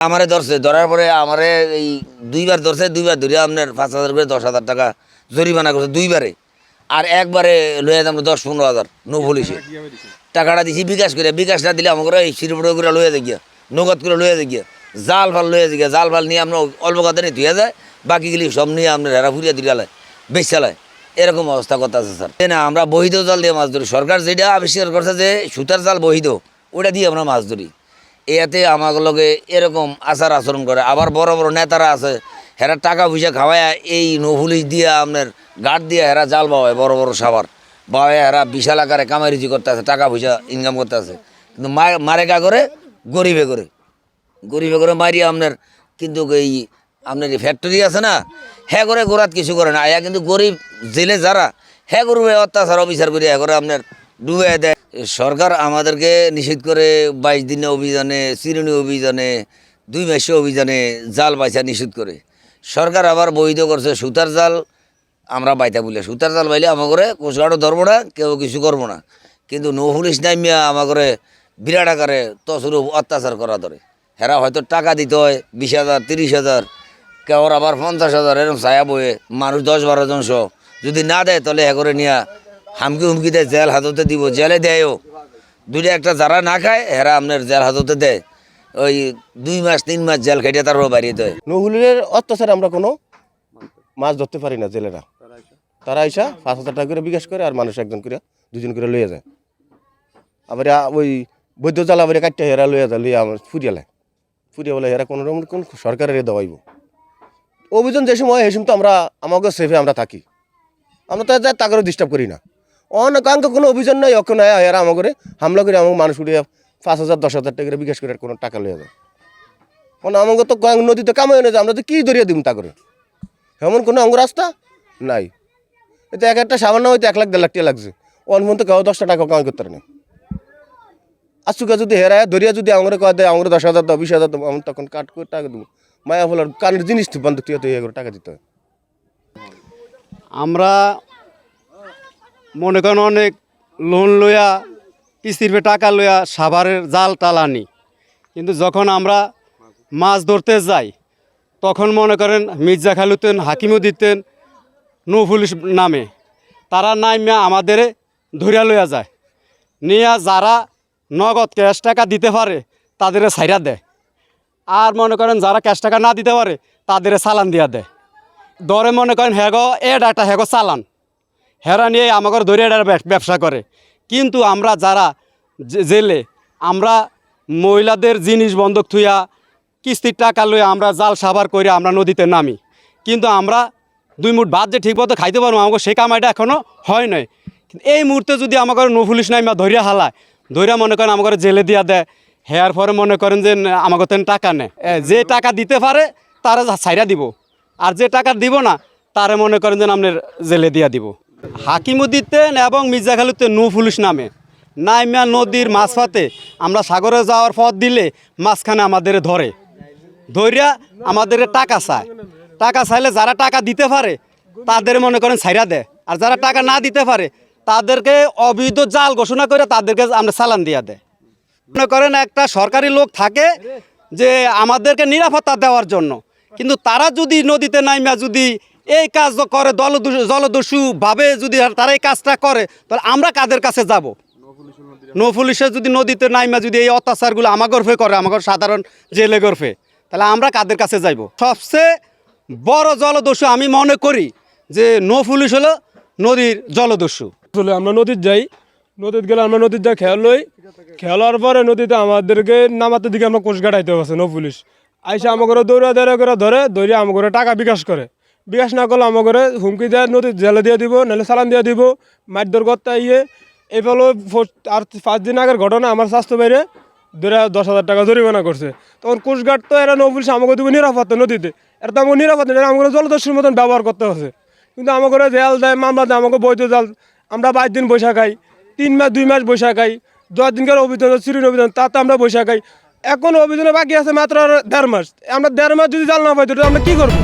আমারে ধরছে, ধরার পরে আমারে এই দুইবার ধরছে, দুইবার ধরে আপনার 5,000 করে 10,000 টাকা জরিমানা করছে দুইবারে। আর একবারে লইয়া আমরা 10-15,000 নো পুলিশে টাকাটা দিছি বিকাশ করে। বিকাশ না দিলে আমাকে এই শিরপুরে করে লইয়া দেখিয়া, নগদ করে লইয়া দেখিয়া, জাল ফাল লইয়া দেখিয়া, জাল ফাল নিয়ে আমরা অল্প কাতে নিয়ে ধুয়ে যায়, বাকিগুলি সব নিয়ে আপনার হেরা ফুরিয়া দিলায় বেশ চালায়। এরকম অবস্থা কথা আছে স্যার। না আমরা বহিত জাল দিয়ে মাছ ধরি। সরকার যেটা আবিষ্কার করছে যে সুতার জাল বহিত, ওটা দিয়ে আমরা মাছ ধরি। এতে আমার লগে এরকম আচার আচরণ করে। আবার বড় বড় নেতারা আছে, হেরা টাকা পয়সা খাওয়ায় এই নৌপুলিশ দিয়ে আপনার গার্ড দিয়ে হেরা জাল বাওয়ায়, বড় বড় সাবার বাওয়ায় হেরা বিশাল আকারে কামারিজি করতে আছে, টাকা পয়সা ইনকাম করতে আছে। কিন্তু মারে কা করে গরিবে করে, গরিবে করে মারিয়ে আপনার। কিন্তু এই আপনার ফ্যাক্টরি আছে না, হ্যাঁ করে গোড়াত কিছু করে না। আয়া কিন্তু গরিব জেলে যারা হ্যাঁ করবে অত্যাচার অবিচার করে হ্যাঁ করে আপনার ডুবে দেয়। সরকার আমাদেরকে নিষেধ করে 22 দিনে অভিযানে, চিরুনি অভিযানে, 2 মাসে অভিযানে জাল বাইছা নিষেধ করে। সরকার আবার বৈধ করছে সুতার জাল আমরা বাইতা বলে। সুতার জাল বাইলে আমাকে কোচগাড়ও ধরবো না, কেউ কিছু করবো না। কিন্তু নৌ পুলিশ নামিয়া আমাকে বিরাট আকারে তসরূপ অত্যাচার করা ধরে। হেরা হয়তো টাকা দিতে হয় 20,000, 30,000, কেউ আবার 50,000, এরকম ছায়া বয়ে মানুষ 10-12 জন সহ। যদি না দেয় তাহলে হ্যাঁ করে নিয়ে হামকি হুমকি দেয়, জেল হাজতে দিব, জেলে দেয়ও। দুইটা একটা যারা না খায় হেরা আপনার জেল হাজতে দেয়, ওই 2 মাস 3 মাস জেল খেটে তারপর বাড়িয়ে দেয়। নৌহুলের অত্যাচার আমরা কোনো মাছ ধরতে পারি না। জেলেরা তারা আইসা 5,000 টাকা করে বিকাশ করে, আর মানুষ একজন করে 2জন করে লইয়া যায়। আবার ওই বৈদ্য জাল আবার কাটতে হেরা লইয়া যায়, লইয়া আমার ফুরিয়ালায় বলে হেরা কোনো রকম কোন সরকারের দেওয়াইব অভিযান। যে সময় এই সময় তো আমরা আমাকে সেফে আমরা থাকি, আমরা তো তাকে ডিস্টার্ব করি না। অনেকাঙ্ক কোনো অভিযান নাই, অক্ষণ এরা আমাকে হামলা করে আমাকে মানুষ উড়িয়ে 5,000, 10,000 টাকা করে বিকাশ করে কোনো টাকা লইয়া যায়। কারণ আমাকে তো নদীতে কামাই না যায়, আমরা তো কী ধরিয়ে দিব তা করে, এমন কোনো অঙ্গ রাস্তা নাই। এতে একটা সামান্য হয়তো 1 লাখ 1.5 লাখ টাকা লাগছে, অন পর্যন্ত কেউ 10টা টাকা কামাই করতে পারে না। আজকে যদি হেরায় ধরিয়া যদি আমাকে কয় দেয় আমাকে 10,000 দাও, 20,000 দাও, আমি তখন কাট করে টাকা দেবো। মায়া ফলার কানের জিনিস বন্ধু ইয়ে করে টাকা দিতে হয়। আমরা মনে করেন অনেক লোন লইয়া, কিস্তির টাকা লইয়া সাভারের জাল টাল আনি। কিন্তু যখন আমরা মাছ ধরতে যাই তখন মনে করেন মির্জা খালুতেন, হাকিমও দিতেন, নৌ পুলিশ নামে তারা নাইমা আমাদের ধরিয়া লইয়া যায়। নিয়ে যারা নগদ ক্যাশ টাকা দিতে পারে তাদের ছাইরা দেয়, আর মনে করেন যারা ক্যাশ টাকা না দিতে পারে তাদের চালান দিয়া দেয়। ধরে মনে করেন হ্যাগো একটা হ্যাগো চালান, হেরা নিয়ে আমাকে ধরে এটার ব্যবসা করে। কিন্তু আমরা যারা জেলে, আমরা মহিলাদের জিনিস বন্ধক থুইয়া কিস্তির টাকা লইয়া আমরা জাল সাবার করে আমরা নদীতে নামি। কিন্তু আমরা 2 মুঠ ভাত যে ঠিকমতো খাইতে পারবো আমাকে সেই কামাইটা এখনও হয় নাই। এই মুহূর্তে যদি আমাকে নৌ পুলিশ নাইমা ধরিয়া হালায়, ধরিয়া মনে করেন আমাকে জেলে দিয়া দেয়, হেয়ার পরে মনে করেন যে আমাকে তেন টাকা নেয়। যে টাকা দিতে পারে তারা ছাইরা দিব, আর যে টাকা দিব না তারে মনে করেন যে আপনার জেলে দিয়া দিব। হাকিমুদ্দিন এবং মির্জা খালুতে নৌ পুলিশ নামে নাইমা নদীর মাঝফাতে আমরা সাগরে যাওয়ার পথ দিলে মাঝখানে আমাদের ধরিয়া আমাদের টাকা চায়। টাকা চাইলে যারা টাকা দিতে পারে তাদের মনে করেন ছাইরা দেয়, আর যারা টাকা না দিতে পারে তাদেরকে অবৈধ জাল ঘোষণা করে তাদেরকে আমরা চালান দিয়া দেয়। মনে করেন একটা সরকারি লোক থাকে যে আমাদেরকে নিরাপত্তা দেওয়ার জন্য, কিন্তু তারা যদি নদীতে নাইমা যদি এই কাজ করে জলদস্যুভাবে যদি তারা এই কাজটা করে, তাহলে আমরা কাদের কাছে যাব? নৌ পুলিশে যদি নদীতে নাইমা যদি এই অত্যাচারগুলো আমার গর্ফে করে, আমার সাধারণ জেলে গর্ফে, তাহলে আমরা কাদের কাছে যাইব? সবচেয়ে বড় জলদস্যু আমি মনে করি যে নৌ পুলিশ হলো নদীর জলদস্যু। আসলে আমরা নদীতে যাই, নদীতে গেলে আমরা নদীতে যা খেয়াল লই, খেলার পরে নদীতে আমাদেরকে নামাতে দিকে আমরা কোস্টগার্ড আইতে আছে। নৌ পুলিশ আইসা আমাকে দৌড়া করে ধরে আমাকে টাকা বিকাশ করে। বিকাশ না করলে আমাকে হুমকি দেয়, নদীর জেলে দিয়ে দিব, নাহলে চালান দিয়ে দিব, মারধর করতে এই ফলে। আর 5 দিন আগের ঘটনা, আমার স্বাস্থ্য বাইরে ধরে 10,000 টাকা জরিমানা করছে। তখন কোস্টগার্ড তো এরা নৌ পুলিশ আমাকে দিব নিরাপত্তা নদীতে, এটা তো আমাকে নিরাপত্তা নেই, আমাকে জলদস্যুর মতন ব্যবহার করতে হচ্ছে। কিন্তু আমাকে জেল দেয়, মামলা দেয়, আমাকে বৈধ জাল। আমরা 22 দিন বৈশা খাই, 3 মাস 2 মাস বৈশা খাই, 10 দিনকার অভিযান, চিরুনি অভিযান, তাতে আমরা বৈশা খাই। এখন অভিযানে বাকি আছে মাত্র 1.5 মাস। আমরা 1.5 মাস যদি জাল না পাই তো আমরা কী করবো?